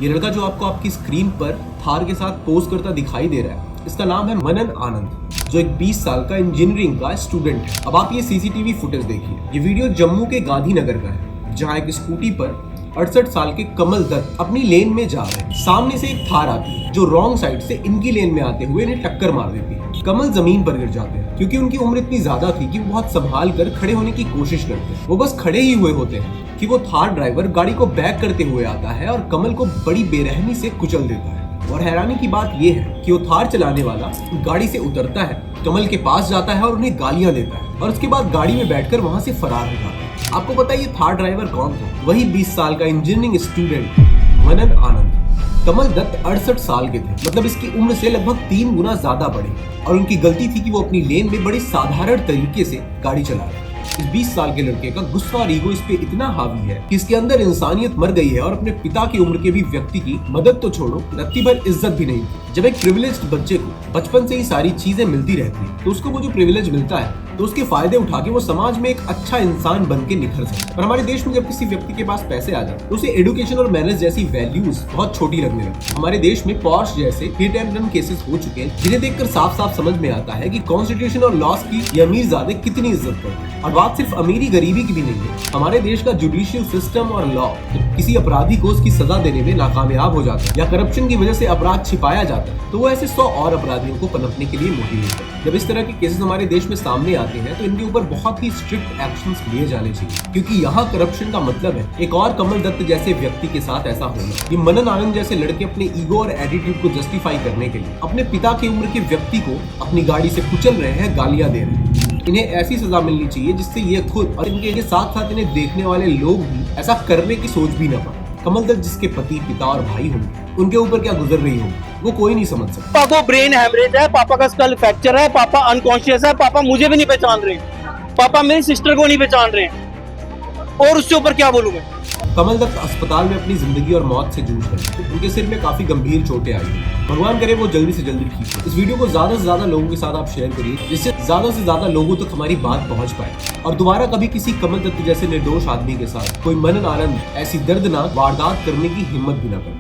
ये लड़का जो आपको आपकी स्क्रीन पर थार के साथ पोज करता दिखाई दे रहा है, इसका नाम है मनन आनंद, जो एक 20 साल का इंजीनियरिंग का स्टूडेंट है। अब आप ये सीसीटीवी फुटेज देखिए। ये वीडियो जम्मू के गांधीनगर का है, जहाँ एक स्कूटी पर 68 साल के कमल दत्त अपनी लेन में जा रहे हैं। सामने से एक थार आती है जो रॉन्ग साइड से इनकी लेन में आते हुए इन्हें टक्कर मार देती है। कमल जमीन पर गिर जाते हैं क्योंकि उनकी उम्र इतनी ज्यादा थी कि वो बहुत संभाल कर खड़े होने की कोशिश करते हैं। वो बस खड़े ही हुए होते हैं कि वो थार ड्राइवर गाड़ी को बैक करते हुए आता है और कमल को बड़ी बेरहमी से कुचल देता है। और हैरानी की बात यह है कि वो थार चलाने वाला गाड़ी से उतरता है, कमल के पास जाता है और उन्हें गालियां देता है और उसके बाद गाड़ी में बैठकर वहां से फरार हो जाता है। आपको पता है ये थार ड्राइवर कौन था? वही 20 साल का इंजीनियरिंग स्टूडेंट मनन आनंद। कमल दत्त 68 साल के थे, मतलब इसकी उम्र से लगभग 3 गुना ज्यादा बड़े, और उनकी गलती थी कि वो अपनी लेन में बड़े साधारण तरीके से गाड़ी चला रहे। इस 20 साल के लड़के का गुस्सा और ईगो इस पे इतना हावी है कि इसके अंदर इंसानियत मर गई है और अपने पिता की उम्र के भी व्यक्ति की मदद तो छोड़ो, रत्ती भर इज्जत भी नहीं। जब एक प्रिविलेज्ड बच्चे को बचपन से ही सारी चीजें मिलती रहती है तो उसको वो जो प्रिविलेज मिलता है तो उसके फायदे उठा के वो समाज में एक अच्छा इंसान बन के निखर सकता है। पर हमारे देश में जब किसी व्यक्ति के पास पैसे आ जाए तो उसे एडुकेशन और मैनर्स जैसी वैल्यूज बहुत छोटी लगने लगती है। हमारे देश में पॉर्श जैसे हिट एंड रन केसेस हो चुके हैं जिन्हें देखकर साफ साफ समझ में आता है कि कॉन्स्टिट्यूशन और लॉस की ये अमीरजादे कितनी इज्जत करते हैं। और बात सिर्फ अमीरी गरीबी की भी नहीं है। हमारे देश का जुडिशियल सिस्टम और लॉ किसी अपराधी को उसकी सजा देने में नाकामयाब हो जाता है या करप्शन की वजह से अपराध छिपाया जाता है तो वो ऐसे 100 और अपराधियों को पनपने के लिए मोटिवेट है। जब इस तरह के केसेस हमारे देश में सामने आते हैं तो इनके ऊपर बहुत ही स्ट्रिक्ट एक्शंस लिए जाने चाहिए, क्योंकि यहाँ करप्शन का मतलब है एक और कमल दत्त जैसे व्यक्ति के साथ ऐसा होना। ये मनन आनंद जैसे लड़के अपने ईगो और एटीट्यूड को जस्टिफाई करने के लिए अपने पिता की उम्र के व्यक्ति को अपनी गाड़ी से कुचल रहे हैं, गालियां दे रहे हैं। इन्हें ऐसी सजा मिलनी चाहिए जिससे ये खुद और इनके साथ साथ इन्हें देखने वाले लोग भी ऐसा करने की सोच भी न पाए। कमल दत्त जिसके पति, पिता और भाई होंगे, उनके ऊपर क्या गुजर रही होगी वो कोई नहीं समझ सकता। पापा को ब्रेन हैमरेज है, पापा का स्कल फ्रैक्चर है, पापा अनकॉन्शियस है, पापा मुझे भी नहीं पहचान रहे, पापा मेरी सिस्टर को नहीं पहचान रहे, और उसके ऊपर क्या बोलूं मैं। कमल दत्त अस्पताल में अपनी जिंदगी और मौत से जूझ रहे हैं। उनके सिर में काफी गंभीर चोटें आई हैं। भगवान करे वो जल्दी से जल्दी ठीक हो। इस वीडियो को ज्यादा से ज्यादा लोगों के साथ आप शेयर करिए, जिससे ज्यादा से ज्यादा लोगों तक हमारी बात पहुंच पाए और दोबारा कभी किसी कमल दत्त जैसे निर्दोष आदमी के साथ कोई मनन आनंद ऐसी दर्दनाक वारदात करने की हिम्मत भी ना कर पाए।